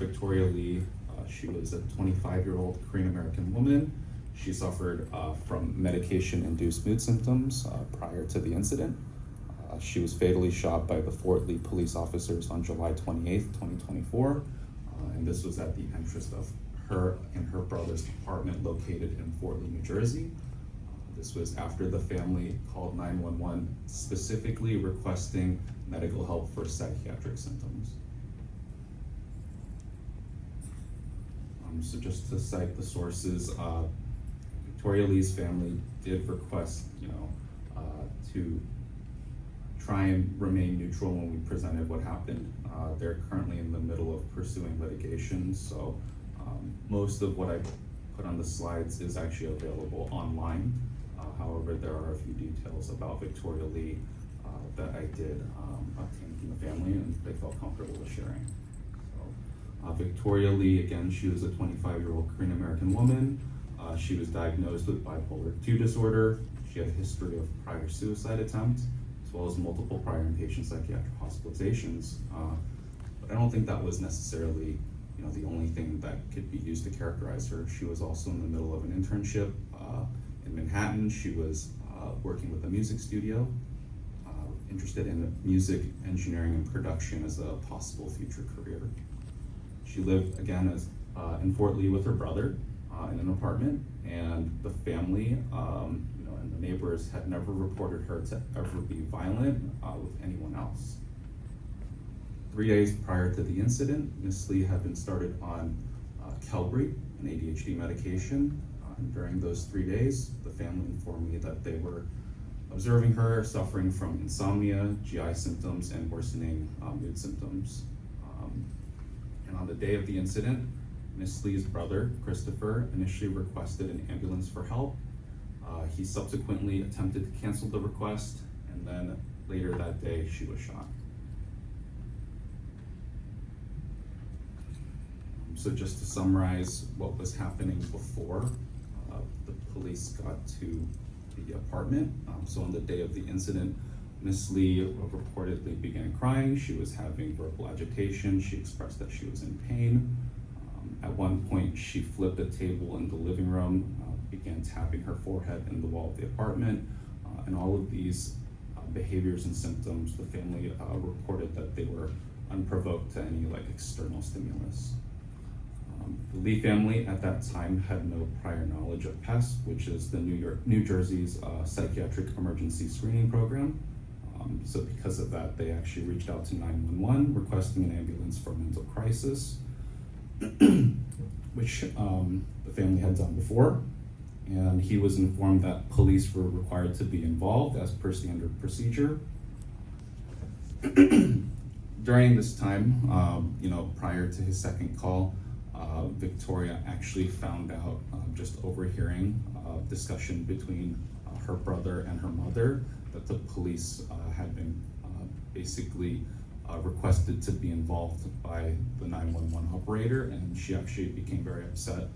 Victoria Lee. She was a 25-year-old Korean-American woman. She suffered from medication-induced mood symptoms prior to the incident. She was fatally shot by the Fort Lee police officers on July 28th, 2024. And this was at the entrance of her and her brother's apartment located in Fort Lee, New Jersey. This was after the family called 911, specifically requesting medical help for psychiatric symptoms. So just to cite the sources, Victoria Lee's family did request, to try and remain neutral when we presented what happened. They're currently in the middle of pursuing litigation, so most of what I put on the slides is actually available online. However, there are a few details about Victoria Lee that I did obtain from the family and they felt comfortable with sharing. So, Victoria Lee, again, she was a 25-year-old Korean-American woman. She was diagnosed with bipolar 2 disorder. She had a history of prior suicide attempts, as well as multiple prior inpatient psychiatric hospitalizations. But I don't think that was necessarily the only thing that could be used to characterize her. She was also in the middle of an internship in Manhattan. She was working with a music studio, interested in music engineering and production as a possible future career. She lived again in Fort Lee with her brother in an apartment, and the family and the neighbors had never reported her to ever be violent with anyone else. 3 days prior to the incident, Ms. Lee had been started on Qelbree, an ADHD medication. During those 3 days, the family informed me that they were observing her suffering from insomnia, GI symptoms, and worsening mood symptoms. And on the day of the incident, Ms. Lee's brother, Christopher, initially requested an ambulance for help. He subsequently attempted to cancel the request, and then later that day, she was shot. So just to summarize what was happening before the police got to the apartment. So on the day of the incident, Ms. Lee reportedly began crying. She was having verbal agitation. She expressed that she was in pain. At one point, she flipped a table in the living room, began tapping her forehead in the wall of the apartment. And all of these behaviors and symptoms, the family reported that they were unprovoked to any external stimulus. The Lee family at that time had no prior knowledge of PES, which is the New Jersey's psychiatric emergency screening program. So because of that, they actually reached out to 911 requesting an ambulance for mental crisis, which the family had done before. And he was informed that police were required to be involved as per standard procedure. During this time, prior to his second call, Victoria actually found out, just overhearing discussion between her brother and her mother, that the police had been basically requested to be involved by the 911 operator, and she actually became very upset,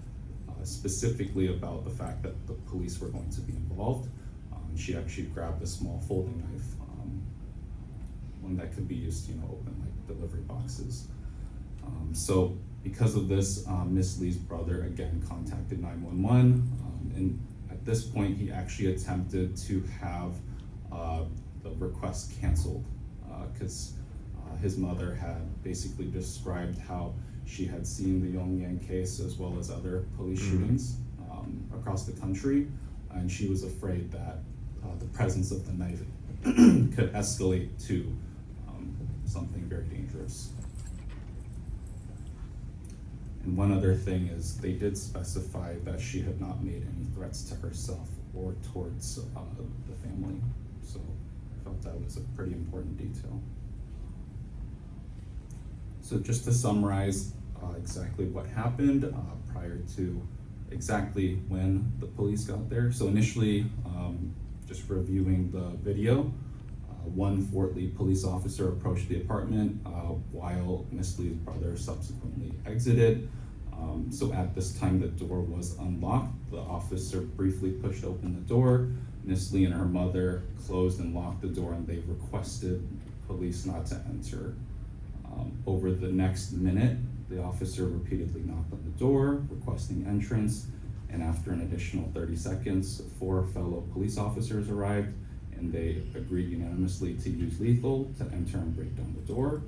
specifically about the fact that the police were going to be involved. She actually grabbed a small folding knife, one that could be used to open delivery boxes. So because of this, Ms. Lee's brother again contacted 911, and at this point he actually attempted to have the request canceled because his mother had basically described how she had seen the Yong case as well as other police shootings across the country, and she was afraid that the presence of the knife could escalate to something very dangerous. And one other thing is they did specify that she had not made any threats to herself or towards the family. So I felt that was a pretty important detail. So just to summarize exactly what happened prior to exactly when the police got there. So initially, just reviewing the video, one Fort Lee police officer approached the apartment while Ms. Lee's brother subsequently exited. So at this time, the door was unlocked. The officer briefly pushed open the door. Ms. Lee and her mother closed and locked the door, and they requested police not to enter. Over the next minute, The officer repeatedly knocked on the door, requesting entrance, and after an additional 30 seconds, 4 fellow police officers arrived, and they agreed unanimously to use lethal to enter and break down the door.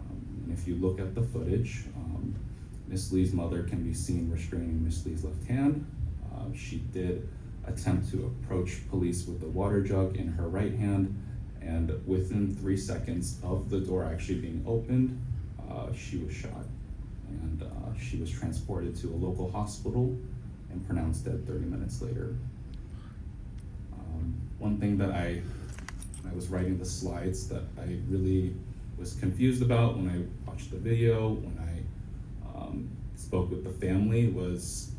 And if you look at the footage, Miss Lee's mother can be seen restraining Miss Lee's left hand. She did attempt to approach police with the water jug in her right hand, and within 3 seconds of the door actually being opened, she was shot. And she was transported to a local hospital and pronounced dead 30 minutes later. One thing that when I was writing the slides that I really was confused about when I watched the video, when I spoke with the family, was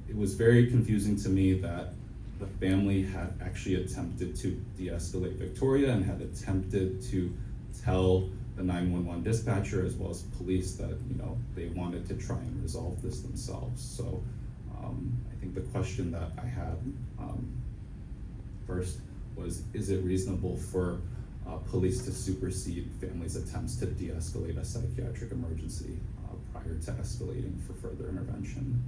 it was very confusing to me that the family had actually attempted to de-escalate Victoria and had attempted to tell the 911 dispatcher as well as police that, you know, they wanted to try and resolve this themselves. So I think the question that I had first was, is it reasonable for police to supersede families' attempts to de-escalate a psychiatric emergency prior to escalating for further intervention?